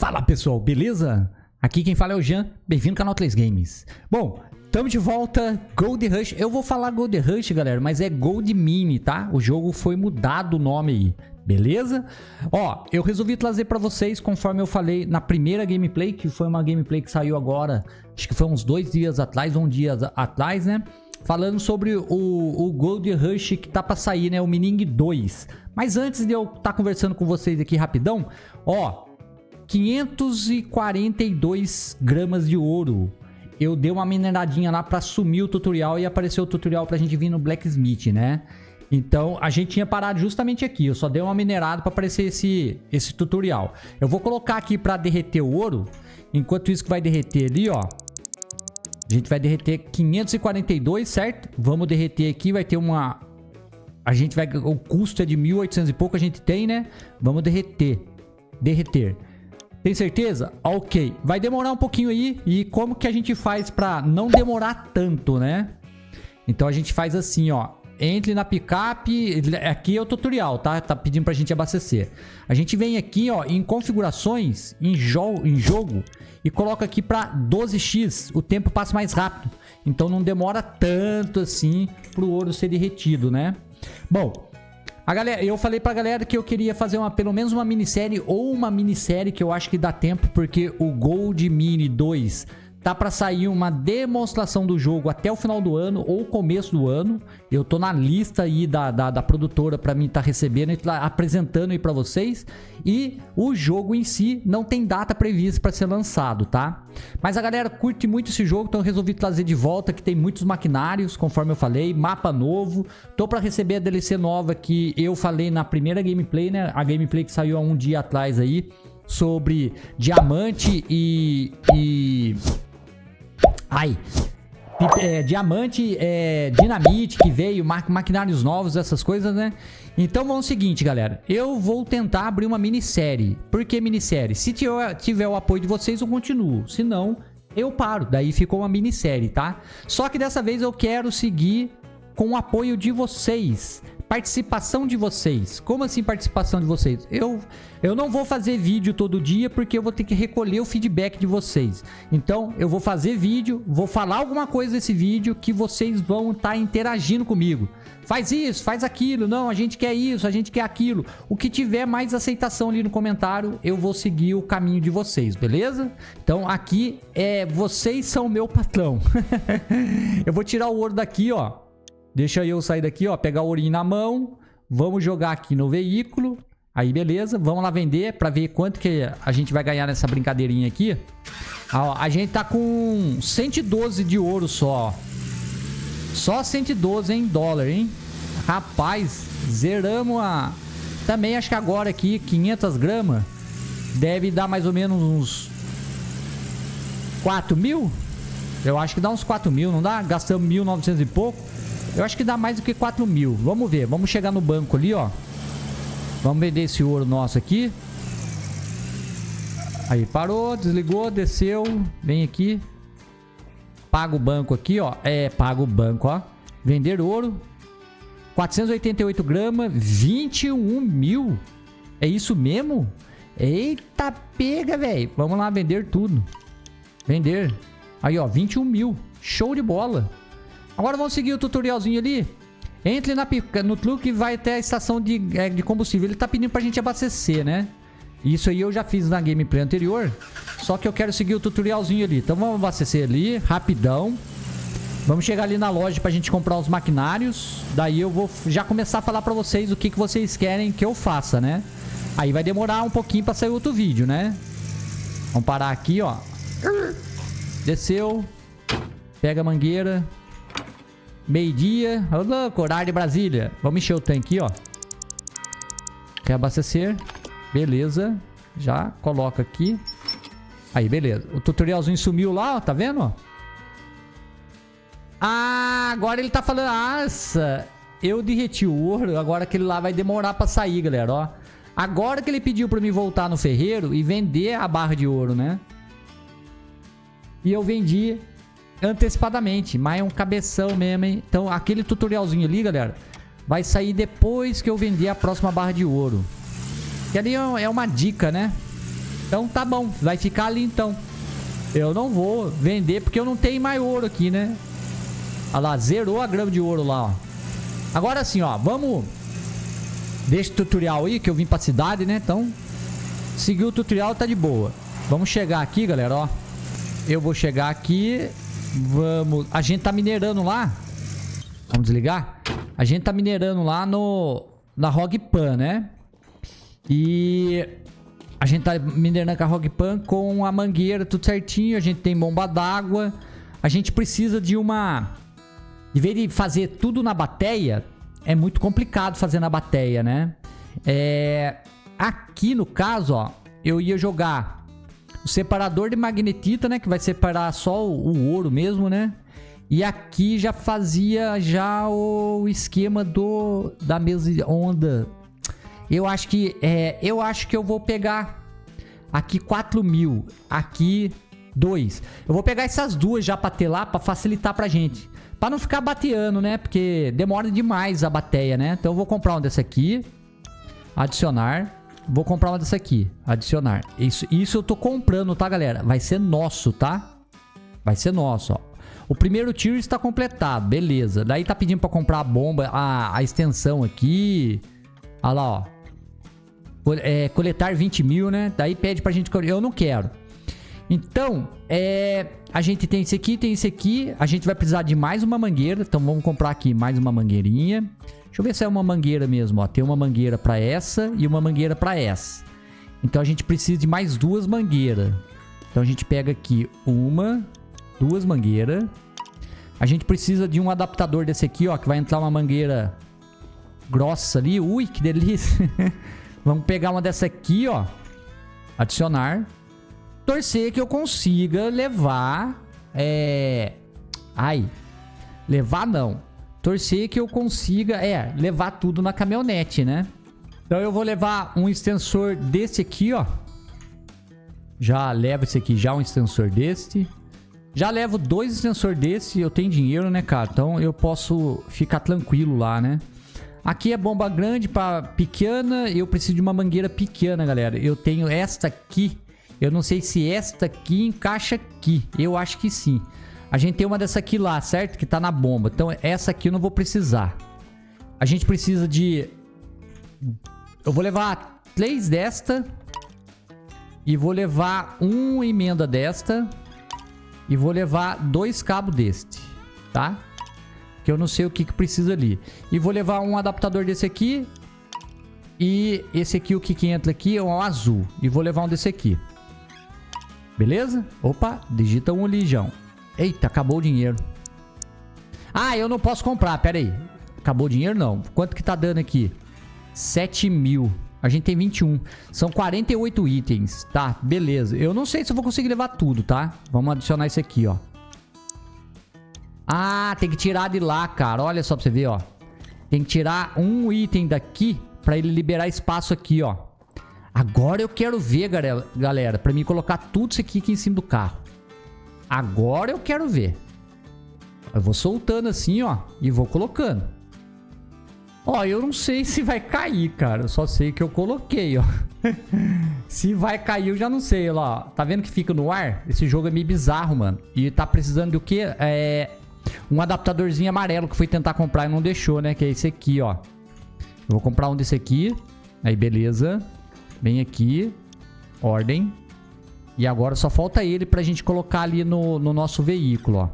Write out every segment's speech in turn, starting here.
Fala pessoal, beleza? Aqui quem fala é o Jean, bem-vindo ao canal Atlas Games. Bom, estamos de volta, Gold Rush. Eu vou falar Gold Rush, galera, mas é Gold Mini, tá? O jogo foi mudado o nome aí, beleza? Ó, eu resolvi trazer pra vocês, conforme eu falei na primeira gameplay, que foi uma gameplay que saiu agora, acho que foi uns 2 dias atrás, um dia atrás, né? Falando sobre o Gold Rush que tá pra sair, né? O Mining 2. Mas antes de eu estar conversando com vocês aqui rapidão, ó, 542 gramas de ouro. Eu dei uma mineradinha lá pra sumir o tutorial e apareceu o tutorial pra gente vir no Blacksmith, né? Então a gente tinha parado justamente aqui. Eu só dei uma minerada pra aparecer esse tutorial. Eu vou colocar aqui pra derreter o ouro. Enquanto isso que vai derreter ali, ó. A gente vai derreter 542, certo? Vamos derreter aqui, vai ter uma... O custo é de 1.800 e pouco, a gente tem, né? Vamos derreter. Tem certeza? Ok. Vai demorar um pouquinho aí. E como que a gente faz pra não demorar tanto, né? Então a gente faz assim, ó. Entre na picape. Aqui é o tutorial, tá? Tá pedindo pra gente abastecer. A gente vem aqui, ó, em configurações, em jogo, e coloca aqui pra 12x. O tempo passa mais rápido. Então não demora tanto assim pro ouro ser derretido, né? Bom, eu falei pra galera que eu queria fazer pelo menos uma minissérie ou uma minissérie que eu acho que dá tempo, porque o Gold Mini 2 tá pra sair uma demonstração do jogo até o final do ano ou começo do ano. Eu tô na lista aí da produtora pra mim tá recebendo e tá apresentando aí pra vocês. E o jogo em si não tem data prevista pra ser lançado, tá? Mas a galera curte muito esse jogo, então eu resolvi trazer de volta, que tem muitos maquinários, conforme eu falei, mapa novo. Tô pra receber a DLC nova que eu falei na primeira gameplay, né? A gameplay que saiu há um dia atrás aí, sobre diamante diamante, dinamite que veio, maquinários novos, essas coisas, né? Então vamos ao seguinte, galera. Eu vou tentar abrir uma minissérie. Por que minissérie? Se tiver o apoio de vocês, eu continuo. Se não, eu paro. Daí ficou uma minissérie, tá? Só que dessa vez eu quero seguir com o apoio de vocês. Participação de vocês. Como assim participação de vocês? Eu não vou fazer vídeo todo dia porque eu vou ter que recolher o feedback de vocês. Então eu vou fazer vídeo, vou falar alguma coisa desse vídeo que vocês vão estar interagindo comigo. Faz isso, faz aquilo, não, a gente quer isso, a gente quer aquilo. O que tiver mais aceitação ali no comentário, eu vou seguir o caminho de vocês, beleza? Então aqui vocês são o meu patrão. Eu vou tirar o ouro daqui, ó. Deixa eu sair daqui, ó, pegar o ourinho na mão. Vamos jogar aqui no veículo. Aí, beleza. Vamos lá vender pra ver quanto que a gente vai ganhar nessa brincadeirinha aqui. Ó, a gente tá com 112 de ouro só, ó. Só 112 em dólar, hein? Rapaz, zeramos a... Também acho que agora aqui, 500 gramas. Deve dar mais ou menos uns 4 mil? Eu acho que dá uns 4 mil, não dá? Gastamos 1.900 e pouco. Eu acho que dá mais do que 4 mil. Vamos ver. Vamos chegar no banco ali, ó. Vamos vender esse ouro nosso aqui. Aí, parou, desligou, desceu. Vem aqui. Paga o banco aqui, ó. Paga o banco, ó. Vender ouro. 488 gramas. 21 mil. É isso mesmo? Eita, pega, velho. Vamos lá, vender tudo. Vender. Aí, ó, 21 mil. Show de bola. Agora vamos seguir o tutorialzinho ali. Entre no truque e vai até a estação de combustível. Ele tá pedindo pra gente abastecer, né? Isso aí eu já fiz na gameplay anterior. Só que eu quero seguir o tutorialzinho ali. Então vamos abastecer ali, rapidão. Vamos chegar ali na loja pra gente comprar os maquinários. Daí eu vou já começar a falar pra vocês o que vocês querem que eu faça, né? Aí vai demorar um pouquinho pra sair outro vídeo, né? Vamos parar aqui, ó. Desceu. Pega a mangueira. Meio-dia. Ô, louco, horário de Brasília. Vamos encher o tanque, ó. Quer abastecer? Beleza. Já coloca aqui. Aí, beleza. O tutorialzinho sumiu lá, ó. Tá vendo, ó? Ah, agora ele tá falando... Nossa, eu derreti o ouro. Agora aquele lá vai demorar pra sair, galera, ó. Agora que ele pediu pra mim voltar no ferreiro e vender a barra de ouro, né? E eu vendi... antecipadamente, mas é um cabeção mesmo, hein? Então aquele tutorialzinho ali, galera, vai sair depois que eu vender a próxima barra de ouro. Que ali é uma dica, né? Então tá bom, vai ficar ali então. Eu não vou vender porque eu não tenho mais ouro aqui, né? Olha lá, zerou a grama de ouro lá, ó. Agora sim, ó, vamos... Deixa o tutorial aí, que eu vim pra cidade, né? Então, seguir o tutorial tá de boa. Vamos chegar aqui, galera, ó. Eu vou chegar aqui. Vamos... A gente tá minerando lá. Vamos desligar? A gente tá minerando lá na Hogpan, né? E... A gente tá minerando com a Hogpan com a mangueira, tudo certinho. A gente tem bomba d'água. A gente precisa de uma... Em vez de fazer tudo na bateia, é muito complicado fazer na bateia, né? Aqui no caso, ó, eu ia jogar o separador de magnetita, né? Que vai separar só o ouro mesmo, né? E aqui já fazia já o esquema da mesa onda. Eu acho que eu vou pegar aqui 4.000, aqui 2. Eu vou pegar essas duas já pra ter lá, pra facilitar pra gente. Pra não ficar bateando, né? Porque demora demais a bateia, né? Então eu vou comprar uma dessa aqui. Adicionar. Vou comprar uma dessa aqui. Adicionar. Isso eu tô comprando, tá, galera? Vai ser nosso, tá? Vai ser nosso, ó. O primeiro tiro está completado. Beleza. Daí tá pedindo pra comprar a bomba, a extensão aqui. Olha lá, ó. Coletar 20.000, né? Daí pede pra gente... Eu não quero. Então, a gente tem esse aqui, tem esse aqui. A gente vai precisar de mais uma mangueira. Então vamos comprar aqui mais uma mangueirinha. Deixa eu ver se é uma mangueira mesmo, ó. Tem uma mangueira pra essa e uma mangueira pra essa. Então a gente precisa de mais duas mangueiras. Então a gente pega aqui duas mangueiras. A gente precisa de um adaptador desse aqui, ó. Que vai entrar uma mangueira grossa ali. Ui, que delícia. Vamos pegar uma dessa aqui, ó. Adicionar. Torcer que eu consiga levar... Levar não. Torcer que eu consiga... levar tudo na caminhonete, né? Então eu vou levar um extensor desse aqui, ó. Já levo esse aqui, já um extensor desse. Já levo 2 extensores desse. Eu tenho dinheiro, né, cara? Então eu posso ficar tranquilo lá, né? Aqui é bomba grande para pequena. Eu preciso de uma mangueira pequena, galera. Eu tenho esta aqui. Eu não sei se esta aqui encaixa aqui. Eu acho que sim. A gente tem uma dessa aqui lá, certo? Que tá na bomba. Então essa aqui eu não vou precisar. A gente precisa de... Eu vou levar 3 desta. E vou levar uma emenda desta. E vou levar 2 cabos deste. Tá? Que eu não sei o que precisa ali. E vou levar um adaptador desse aqui. E esse aqui, o que entra aqui é um azul. E vou levar um desse aqui. Beleza? Opa, digita um ali, João. Eita, acabou o dinheiro. Ah, eu não posso comprar, pera aí. Acabou o dinheiro, não. Quanto que tá dando aqui? 7.000. A gente tem 21. São 48 itens. Tá, beleza. Eu não sei se eu vou conseguir levar tudo, tá? Vamos adicionar esse aqui, ó. Ah, tem que tirar de lá, cara. Olha só pra você ver, ó. Tem que tirar um item daqui pra ele liberar espaço aqui, ó. Agora eu quero ver, galera, pra mim colocar tudo isso aqui em cima do carro. Agora eu quero ver. Eu vou soltando assim, ó, e vou colocando. Ó, eu não sei se vai cair, cara. Eu só sei que eu coloquei, ó. Se vai cair, eu já não sei, ó lá. Tá vendo que fica no ar? Esse jogo é meio bizarro, mano. E tá precisando do quê? Um adaptadorzinho amarelo que fui tentar comprar e não deixou, né? Que é esse aqui, ó. Eu vou comprar um desse aqui. Aí, beleza. Vem aqui. Ordem. E agora só falta ele pra gente colocar ali no nosso veículo, ó.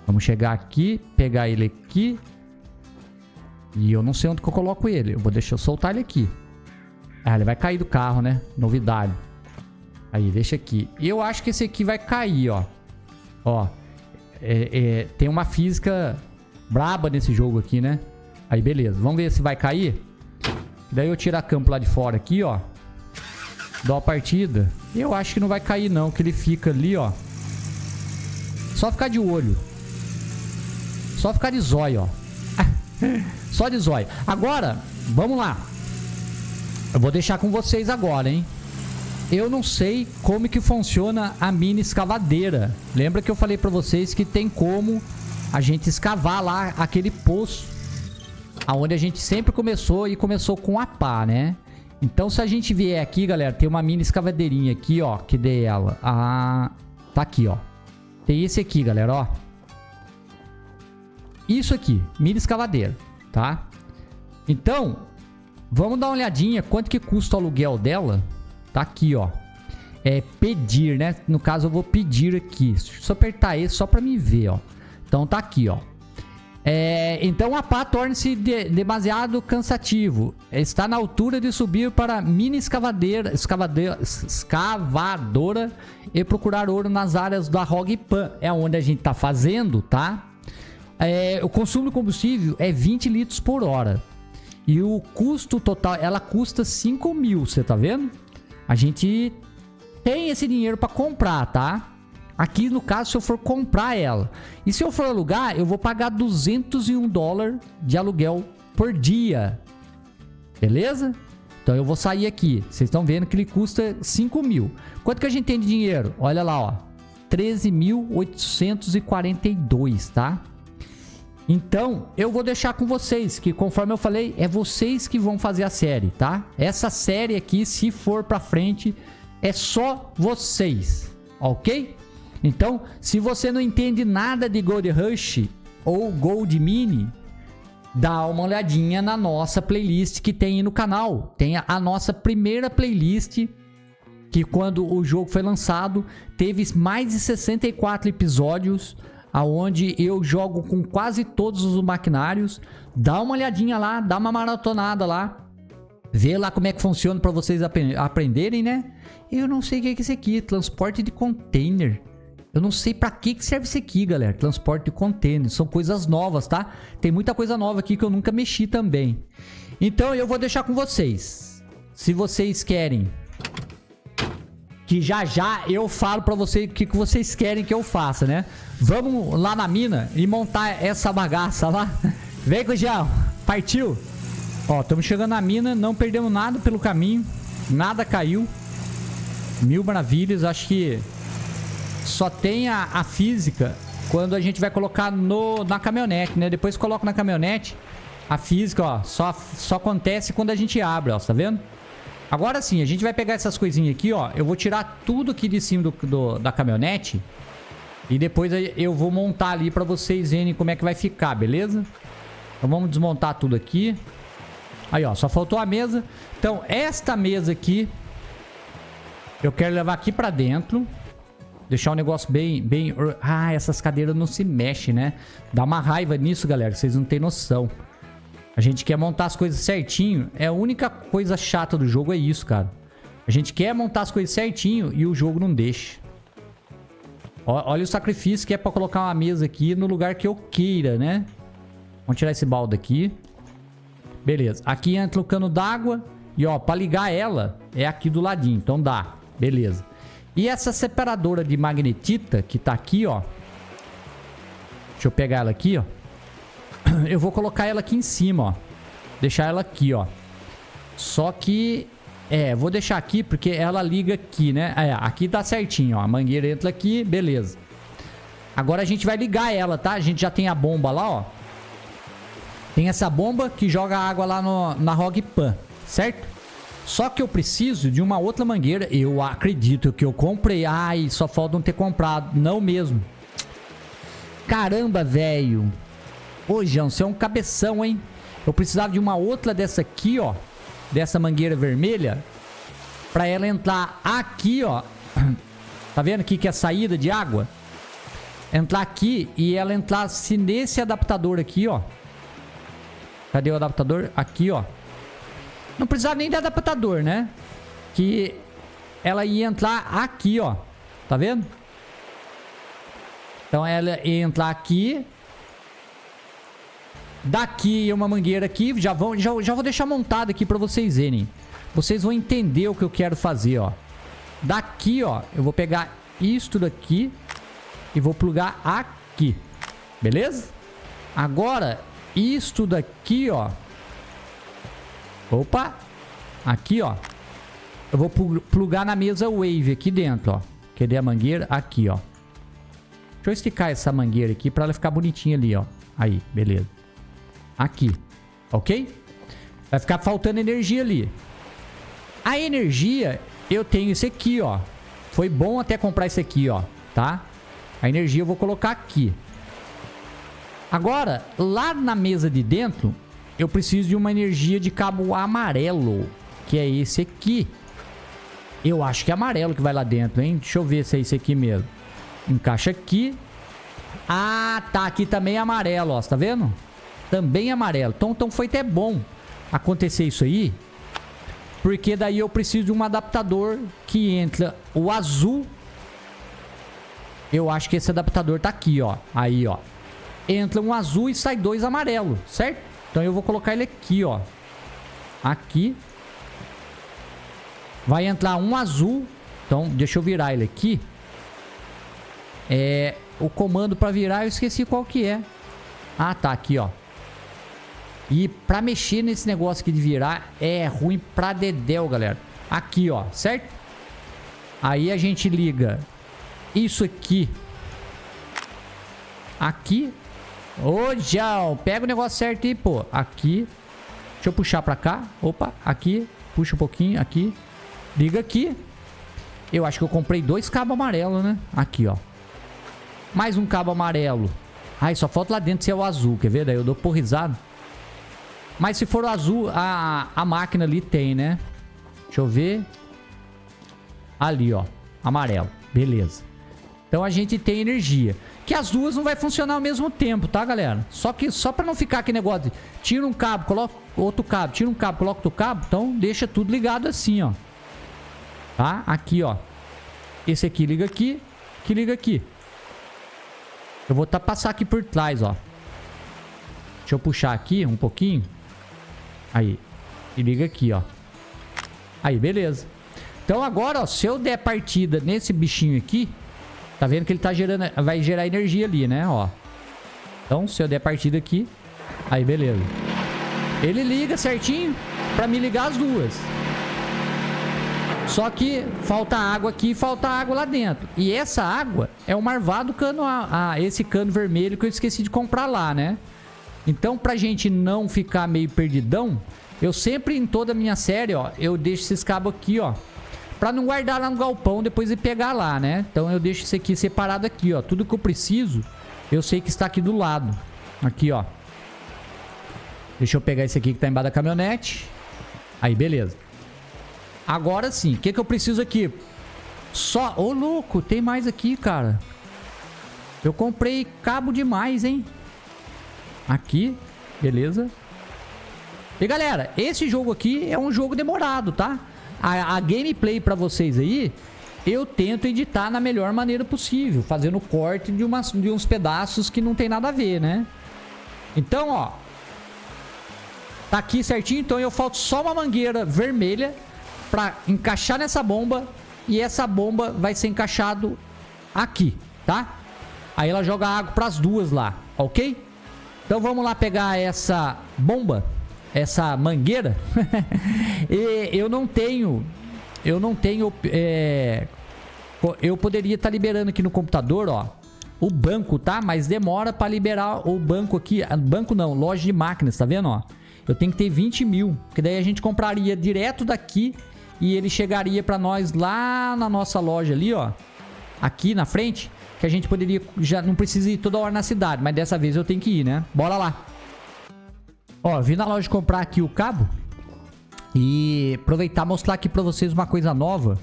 Vamos chegar aqui, pegar ele aqui. E eu não sei onde que eu coloco ele. Eu vou deixar eu soltar ele aqui. Ah, ele vai cair do carro, né? Novidade. Aí, deixa aqui. Eu acho que esse aqui vai cair, ó. Ó. Tem uma física braba nesse jogo aqui, né? Aí, beleza. Vamos ver se vai cair. Daí eu tiro a campo lá de fora aqui, ó. Dou a partida. Eu acho que não vai cair não, que ele fica ali, ó. Só ficar de olho. Só ficar de zóio, ó. Só de zóio. Agora, vamos lá. Eu vou deixar com vocês agora, hein. Eu não sei como que funciona a mini escavadeira. Lembra que eu falei pra vocês que tem como a gente escavar lá aquele poço aonde a gente sempre começou e começou com a pá, né? Então, se a gente vier aqui, galera, tem uma mini escavadeirinha aqui, ó. Que dei ela. Tá aqui, ó. Tem esse aqui, galera, ó. Isso aqui, mini escavadeira, tá? Então, vamos dar uma olhadinha quanto que custa o aluguel dela. Tá aqui, ó. É pedir, né? No caso, eu vou pedir aqui. Deixa eu só apertar esse só pra me ver, ó. Então, tá aqui, ó. Então a pá torna-se demasiado cansativo. Está na altura de subir para mini escavadora e procurar ouro nas áreas da Hog Pan. É onde a gente tá fazendo, tá? O consumo de combustível é 20 litros por hora. E o custo total, ela custa 5 mil, você tá vendo? A gente tem esse dinheiro para comprar, tá? Aqui no caso, se eu for comprar ela. E se eu for alugar, eu vou pagar $201 de aluguel por dia. Beleza? Então eu vou sair aqui. Vocês estão vendo que ele custa 5 mil. Quanto que a gente tem de dinheiro? Olha lá, ó. 13.842, tá? Então, eu vou deixar com vocês, que conforme eu falei, é vocês que vão fazer a série, tá? Essa série aqui, se for pra frente, é só vocês, ok? Então, se você não entende nada de Gold Rush ou Gold Mini, dá uma olhadinha na nossa playlist que tem aí no canal. Tem a nossa primeira playlist, que quando o jogo foi lançado, teve mais de 64 episódios, aonde eu jogo com quase todos os maquinários. Dá uma olhadinha lá, dá uma maratonada lá. Vê lá como é que funciona para vocês aprenderem, né? Eu não sei o que é isso aqui, transporte de container. Eu não sei pra que serve isso aqui, galera. Transporte de container. São coisas novas, tá? Tem muita coisa nova aqui que eu nunca mexi também. Então eu vou deixar com vocês. Se vocês querem que já eu falo pra vocês o que vocês querem que eu faça, né? Vamos lá na mina e montar essa bagaça lá. Vem, Cujão. Partiu. Ó, estamos chegando na mina. Não perdemos nada pelo caminho. Nada caiu. Mil maravilhas. Acho que só tem a física quando a gente vai colocar na caminhonete, né? Depois coloca na caminhonete. A física, ó, só acontece quando a gente abre, ó, tá vendo? Agora sim, a gente vai pegar essas coisinhas aqui, ó. Eu vou tirar tudo aqui de cima da caminhonete. E depois eu vou montar ali pra vocês verem como é que vai ficar, beleza? Então vamos desmontar tudo aqui. Aí, ó, só faltou a mesa. Então, esta mesa aqui eu quero levar aqui pra dentro. Deixar o negócio bem... Ah, essas cadeiras não se mexem, né? Dá uma raiva nisso, galera. Vocês não têm noção. A gente quer montar as coisas certinho. A única coisa chata do jogo é isso, cara. A gente quer montar as coisas certinho e o jogo não deixa. Olha o sacrifício que é pra colocar uma mesa aqui no lugar que eu queira, né? Vamos tirar esse balde aqui. Beleza. Aqui entra o cano d'água. E, ó, pra ligar ela é aqui do ladinho. Então dá. Beleza. E essa separadora de magnetita que tá aqui, ó. Deixa eu pegar ela aqui, ó. Eu vou colocar ela aqui em cima, ó. Deixar ela aqui, ó. Só que... vou deixar aqui porque ela liga aqui, né? Aqui tá certinho, ó. A mangueira entra aqui, beleza. Agora a gente vai ligar ela, tá? A gente já tem a bomba lá, ó. Tem essa bomba que joga água lá na Hog Pan, certo? Só que eu preciso de uma outra mangueira. Eu acredito que eu comprei. Ai, só falta não ter comprado. Não mesmo. Caramba, velho. Ô, João, você é um cabeção, hein? Eu precisava de uma outra dessa aqui, ó. Dessa mangueira vermelha. Pra ela entrar aqui, ó. Tá vendo aqui que é a saída de água? Entrar aqui e ela entrasse nesse adaptador aqui, ó. Cadê o adaptador? Aqui, ó. Não precisava nem de adaptador, né? Que ela ia entrar aqui, ó. Tá vendo? Então ela ia entrar aqui. Daqui uma mangueira aqui. Já vou deixar montado aqui pra vocês verem. Vocês vão entender o que eu quero fazer, ó. Daqui, ó. Eu vou pegar isto daqui e vou plugar aqui. Beleza? Agora, isto daqui, ó. Opa, aqui, ó. Eu vou plugar na mesa Wave aqui dentro, ó. Cadê a mangueira? Aqui, ó. Deixa eu esticar essa mangueira aqui pra ela ficar bonitinha ali, ó. Aí, beleza. Aqui, ok? Vai ficar faltando energia ali. A energia, eu tenho esse aqui, ó. Foi bom até comprar esse aqui, ó, tá? A energia eu vou colocar aqui. Agora, lá na mesa de dentro, eu preciso de uma energia de cabo amarelo, que é esse aqui. Eu acho que é amarelo que vai lá dentro, hein? Deixa eu ver se é esse aqui mesmo. Encaixa aqui. Ah, tá. Aqui também é amarelo, ó. Tá vendo? Também é amarelo. Então foi até bom acontecer isso aí. Porque daí eu preciso de um adaptador que entra o azul. Eu acho que esse adaptador tá aqui, ó. Aí, ó. Entra um azul e sai 2 amarelos, certo? Então eu vou colocar ele aqui, ó. Aqui. Vai entrar um azul. Então, deixa eu virar ele aqui. O comando pra virar eu esqueci qual que é. Ah, tá aqui, ó. E pra mexer nesse negócio aqui de virar é ruim pra dedéu, galera. Aqui, ó, certo? Aí a gente liga isso aqui. Aqui. Ô, João, pega o negócio certo aí, pô. Aqui. Deixa eu puxar pra cá. Opa, aqui. Puxa um pouquinho, aqui. Liga aqui. Eu acho que eu comprei 2 cabos amarelos, né? Aqui, ó. Mais um cabo amarelo. Ai, só falta lá dentro ser o azul, quer ver? Daí eu dou porrizado. Mas se for o azul, a máquina ali tem, né? Deixa eu ver. Ali, ó. Amarelo. Beleza. Então a gente tem energia. Que as duas não vai funcionar ao mesmo tempo, tá, galera? Só pra não ficar aquele negócio de tira um cabo, coloca outro cabo, tira um cabo, coloca outro cabo. Então deixa tudo ligado assim, ó. Tá? Aqui, ó. Esse aqui liga aqui, que liga aqui. Eu vou passar aqui por trás, ó. Deixa eu puxar aqui um pouquinho. Aí. E liga aqui, ó. Aí, beleza. Então agora, ó, se eu der partida nesse bichinho aqui, tá vendo que ele tá gerando, vai gerar energia ali, né, ó. Então, se eu der partida aqui, aí, beleza. Ele liga certinho pra me ligar as duas. Só que falta água aqui e falta água lá dentro. E essa água é o marvado cano esse cano vermelho que eu esqueci de comprar lá, né? Então, pra gente não ficar meio perdidão, eu sempre, em toda a minha série, ó, eu deixo esses cabos aqui, ó. Pra não guardar lá no galpão depois e pegar lá, né? Então eu deixo isso aqui separado aqui, ó. Tudo que eu preciso, eu sei que está aqui do lado. Aqui, ó. Deixa eu pegar esse aqui que tá embaixo da caminhonete. Aí, beleza. Agora sim, o que eu preciso aqui? Só... Ô, louco, tem mais aqui, cara. Eu comprei cabo demais, hein? Aqui, beleza. E, galera, esse jogo aqui é um jogo demorado, tá? A gameplay pra vocês aí, eu tento editar na melhor maneira possível, fazendo corte de uns pedaços que não tem nada a ver, né? Então, ó. Tá aqui certinho, então eu falta só uma mangueira vermelha pra encaixar nessa bomba. E essa bomba vai ser encaixado aqui, tá? Aí ela joga água pras duas lá, ok? Então vamos lá pegar essa bomba, essa mangueira. E eu não tenho, eu poderia estar liberando aqui no computador, ó, o banco, tá? Mas demora pra liberar o banco aqui. Banco não, loja de máquinas, tá vendo, ó? Eu tenho que ter 20 mil, porque daí a gente compraria direto daqui e ele chegaria pra nós lá na nossa loja ali, ó. Aqui na frente, que a gente poderia, já não precisa ir toda hora na cidade, mas dessa vez eu tenho que ir, né? Bora lá. Ó, vim na loja comprar aqui o cabo e aproveitar e mostrar aqui pra vocês uma coisa nova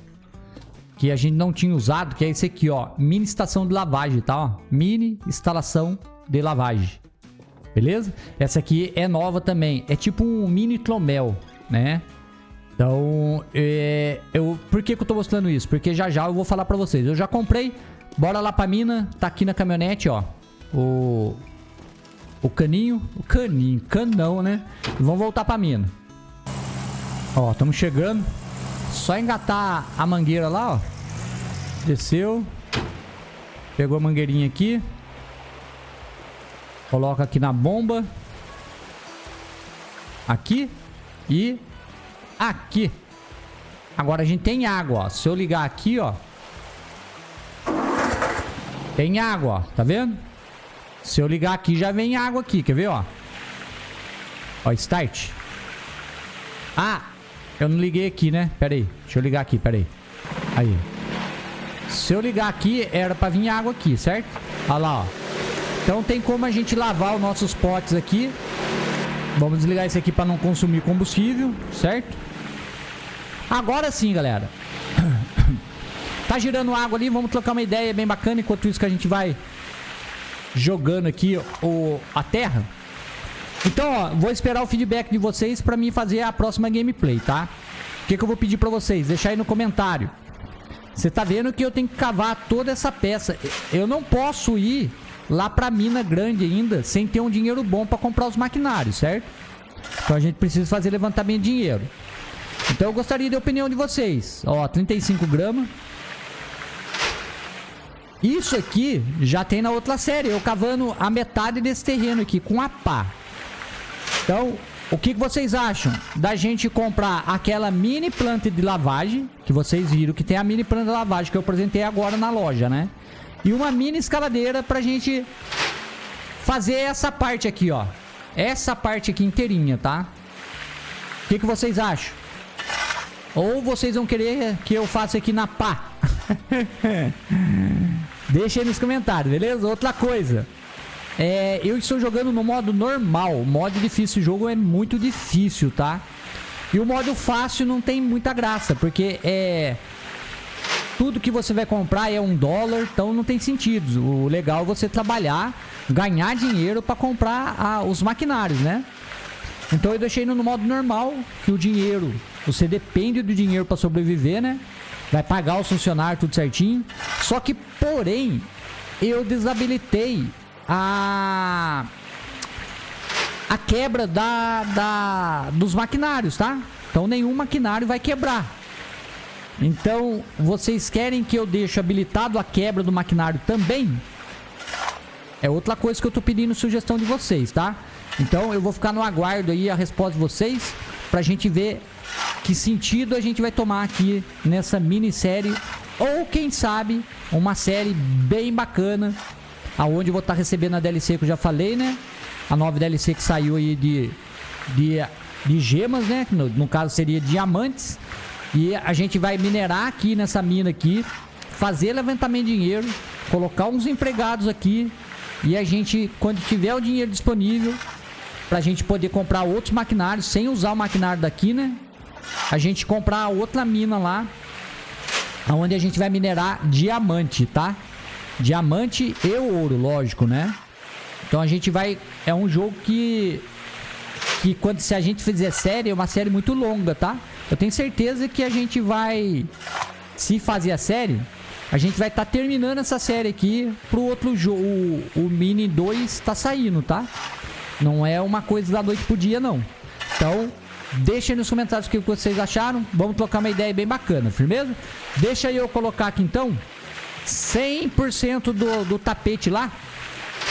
que a gente não tinha usado, que é esse aqui, ó. Mini estação de lavagem, tá? Ó, mini instalação de lavagem. Beleza? Essa aqui é nova também. É tipo um mini tromel, né? Então, por que eu tô mostrando isso? Porque já eu vou falar pra vocês. Eu já comprei. Bora lá pra mina. Tá aqui na caminhonete, ó. O caninho. Canão, né? E vamos voltar pra mina. Ó, estamos chegando. Só engatar a mangueira lá, ó. Desceu. Pegou a mangueirinha aqui. Coloca aqui na bomba. Aqui. E aqui. Agora a gente tem água, ó. Se eu ligar aqui, ó. Tem água, ó. Tá vendo? Se eu ligar aqui, já vem água aqui. Quer ver, ó? Ó, start. Ah, Eu não liguei aqui, né? Pera aí. Deixa eu ligar aqui, pera aí. Aí. Se eu ligar aqui, era pra vir água aqui, certo? Olha lá, ó. Então tem como a gente lavar os nossos potes aqui. Vamos desligar esse aqui pra não consumir combustível, certo? Agora sim, galera. Tá girando água ali, vamos trocar uma ideia bem bacana. Enquanto isso que a gente vai jogando aqui a terra. Então, ó, vou esperar o feedback de vocês pra mim fazer a próxima gameplay, tá? O que eu vou pedir pra vocês? Deixar aí no comentário. Você tá vendo que eu tenho que cavar toda essa peça. Eu não posso ir lá pra mina grande ainda sem ter um dinheiro bom pra comprar os maquinários, certo? Então a gente precisa fazer levantamento de dinheiro. Então eu gostaria da opinião de vocês. Ó, 35 gramas. Isso aqui já tem na outra série. Eu cavando a metade desse terreno aqui com a pá. Então, o que vocês acham da gente comprar aquela mini planta de lavagem? Que vocês viram que tem a mini planta de lavagem que eu apresentei agora na loja, né? E uma mini escavadeira pra gente fazer essa parte aqui, ó. Essa parte aqui inteirinha, tá? O que vocês acham? Ou vocês vão querer que eu faça aqui na pá? Deixa aí nos comentários, beleza? Outra coisa. Eu estou jogando no modo normal. O modo difícil do jogo é muito difícil, tá? E o modo fácil não tem muita graça, porque tudo que você vai comprar é $1, então não tem sentido. O legal é você trabalhar, ganhar dinheiro para comprar os maquinários, né? Então eu deixei no modo normal, que o dinheiro, você depende do dinheiro para sobreviver, né? Vai pagar os funcionários tudo certinho. Só que, porém, eu desabilitei a quebra dos maquinários, tá? Então nenhum maquinário vai quebrar. Então, vocês querem que eu deixe habilitado a quebra do maquinário também? É outra coisa que eu tô pedindo sugestão de vocês, tá? Então, eu vou ficar no aguardo aí a resposta de vocês pra gente ver que sentido a gente vai tomar aqui nessa minissérie. Ou, quem sabe, uma série bem bacana, aonde eu vou estar recebendo a DLC que eu já falei, né? A nova DLC que saiu aí de gemas, né? No caso seria diamantes. E a gente vai minerar aqui nessa mina aqui, fazer levantamento de dinheiro, colocar uns empregados aqui. E a gente, quando tiver o dinheiro disponível, pra gente poder comprar outros maquinários, sem usar o maquinário daqui, né? A gente comprar outra mina lá, onde a gente vai minerar diamante, tá? Diamante e ouro, lógico, né? Então a gente vai... É um jogo que se a gente fizer série, é uma série muito longa, tá? Eu tenho certeza que a gente vai... Se fazer a série, a gente vai estar terminando essa série aqui pro outro jogo. O Mini 2 tá saindo, tá? Não é uma coisa da noite pro dia, não. Então, deixa aí nos comentários o que vocês acharam. Vamos trocar uma ideia bem bacana, firmeza? Deixa eu colocar aqui, então, 100% do tapete lá.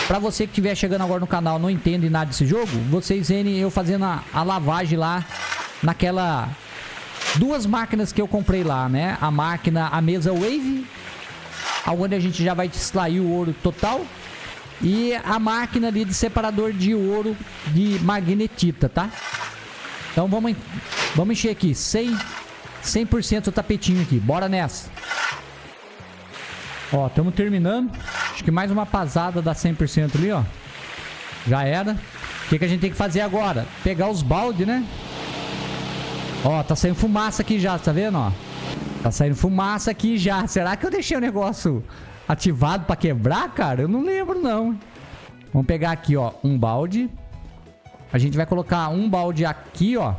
Pra você que estiver chegando agora no canal, não entende nada desse jogo, vocês verem eu fazendo a lavagem lá naquela... Duas máquinas que eu comprei lá, né? A mesa Wave, onde a gente já vai extrair o ouro total. E a máquina ali de separador de ouro de magnetita, tá? Então vamos encher aqui 100% o tapetinho aqui. Bora nessa. Ó, estamos terminando. Acho que mais uma pasada dá 100% ali, ó. Já era. O que a gente tem que fazer agora? Pegar os baldes, né? Ó, tá saindo fumaça aqui já, tá vendo, ó? Tá saindo fumaça aqui já. Será que eu deixei o negócio ativado pra quebrar, cara? Eu não lembro, não. Vamos pegar aqui, ó, um balde. A gente vai colocar um balde aqui, ó.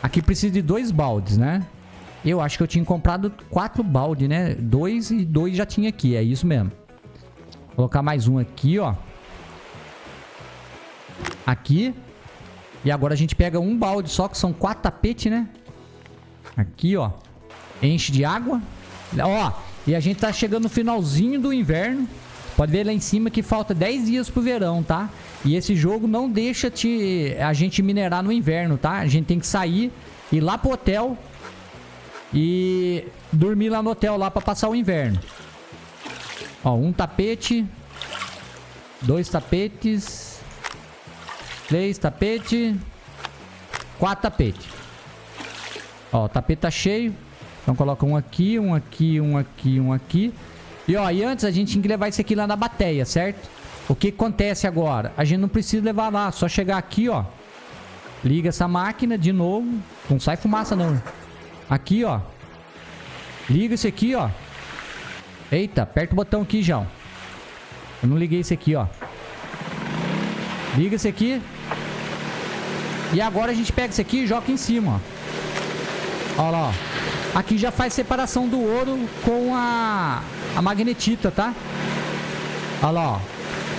Aqui precisa de 2 baldes, né? Eu acho que eu tinha comprado 4 baldes, né? 2 e 2 já tinha aqui, é isso mesmo. Vou colocar mais um aqui, ó. Aqui. E agora a gente pega um balde só, que são 4 tapetes, né? Aqui, ó. Enche de água. Ó, e a gente tá chegando no finalzinho do inverno. Pode ver lá em cima que falta 10 dias pro verão, tá? E esse jogo não deixa a gente minerar no inverno, tá? A gente tem que sair, ir lá pro hotel e dormir lá no hotel lá pra passar o inverno. Ó, um tapete. 2 tapetes. 3 tapetes. 4 tapetes. Ó, o tapete tá cheio. Então coloca um aqui, um aqui, um aqui, um aqui. E ó, e antes a gente tinha que levar esse aqui lá na bateia, certo? O que acontece agora? A gente não precisa levar lá, só chegar aqui, ó. Liga essa máquina de novo. Não sai fumaça não. Aqui, ó. Liga esse aqui, ó. Eita, aperta o botão aqui, João. Eu não liguei esse aqui, ó. Liga esse aqui. E agora a gente pega esse aqui e joga em cima, ó. Olha lá, ó. Aqui já faz separação do ouro com a magnetita, tá? Olha lá, ó.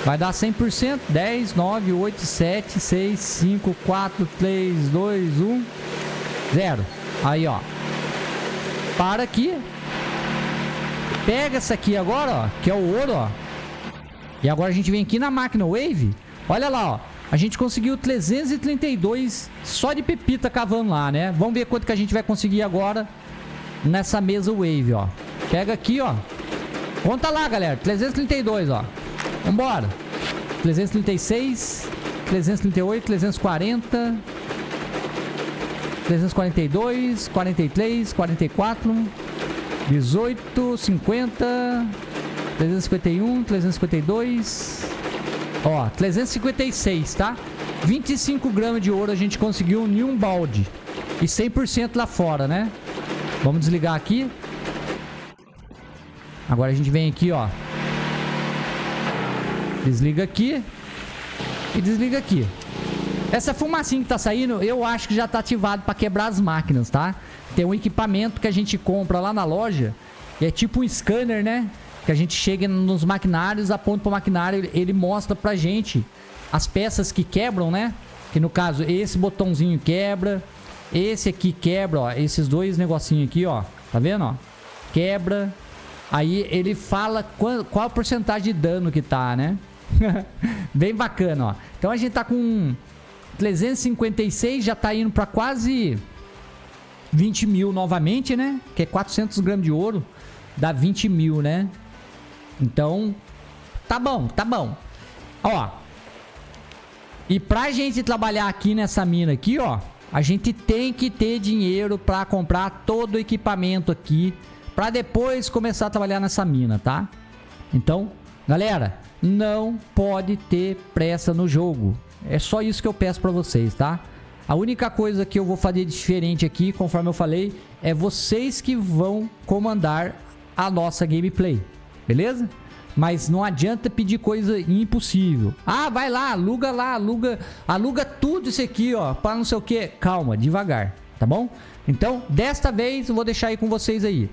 Vai dar 100%. 10, 9, 8, 7, 6, 5, 4, 3, 2, 1, 0. Aí, ó. Para aqui. Pega essa aqui agora, ó. Que é o ouro, ó. E agora a gente vem aqui na máquina Wave. Olha lá, ó. A gente conseguiu 332 só de pepita cavando lá, né? Vamos ver quanto que a gente vai conseguir agora nessa mesa Wave, ó. Pega aqui, ó. Conta lá, galera. 332, ó. Vambora. 336, 338, 340, 342, 43, 44, 18, 50, 351, 352, ó, 356, tá? 25 gramas de ouro a gente conseguiu em um balde. E 100% lá fora, né? Vamos desligar aqui. Agora a gente vem aqui, ó. Desliga aqui. E desliga aqui. Essa fumacinha que tá saindo, eu acho que já tá ativado pra quebrar as máquinas, tá? Tem um equipamento que a gente compra lá na loja. E é tipo um scanner, né? Que a gente chega nos maquinários, aponta pro maquinário, ele mostra pra gente as peças que quebram, né? Que no caso, esse botãozinho quebra. Esse aqui quebra, ó. Esses dois negocinhos aqui, ó. Tá vendo, ó? Quebra. Aí ele fala qual a porcentagem de dano que tá, né? Bem bacana, ó. Então a gente tá com 356, já tá indo pra quase 20 mil novamente, né? Que é 400 gramas de ouro. Dá 20 mil, né? Então, tá bom, tá bom. Ó. E pra gente trabalhar aqui nessa mina aqui, ó. A gente tem que ter dinheiro pra comprar todo o equipamento aqui. Pra depois começar a trabalhar nessa mina, tá? Então, galera, não pode ter pressa no jogo. É só isso que eu peço pra vocês, tá? A única coisa que eu vou fazer diferente aqui, conforme eu falei, é vocês que vão comandar a nossa gameplay, beleza? Mas não adianta pedir coisa impossível. Ah, vai lá, aluga tudo isso aqui, ó, para não sei o que. Calma, devagar, tá bom? Então, desta vez eu vou deixar aí com vocês aí.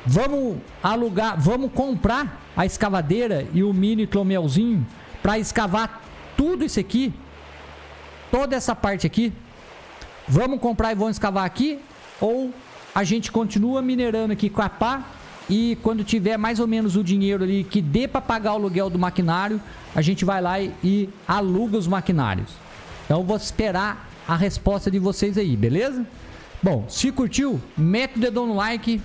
Vamos alugar, vamos comprar a escavadeira e o mini tromelzinho para escavar tudo isso aqui, toda essa parte aqui. Vamos comprar e vamos escavar aqui, ou a gente continua minerando aqui com a pá, e quando tiver mais ou menos o dinheiro ali que dê para pagar o aluguel do maquinário, a gente vai lá e aluga os maquinários. Então eu vou esperar a resposta de vocês aí, beleza? Bom, se curtiu, mete o dedão no like,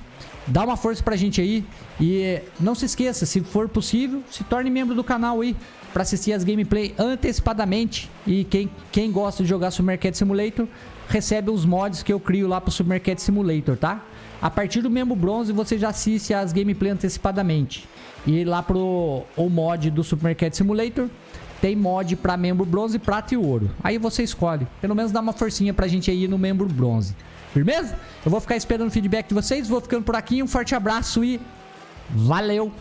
dá uma força pra gente aí. E não se esqueça, se for possível, se torne membro do canal aí pra assistir as gameplay antecipadamente. E quem gosta de jogar Supermarket Simulator recebe os mods que eu crio lá pro Supermarket Simulator, tá? A partir do membro bronze você já assiste as gameplay antecipadamente. E lá pro o mod do Supermarket Simulator tem mod pra membro bronze, prata e ouro. Aí você escolhe, pelo menos dá uma forcinha pra gente aí no membro bronze. Firmeza? Eu vou ficar esperando o feedback de vocês. Vou ficando por aqui. Um forte abraço e valeu!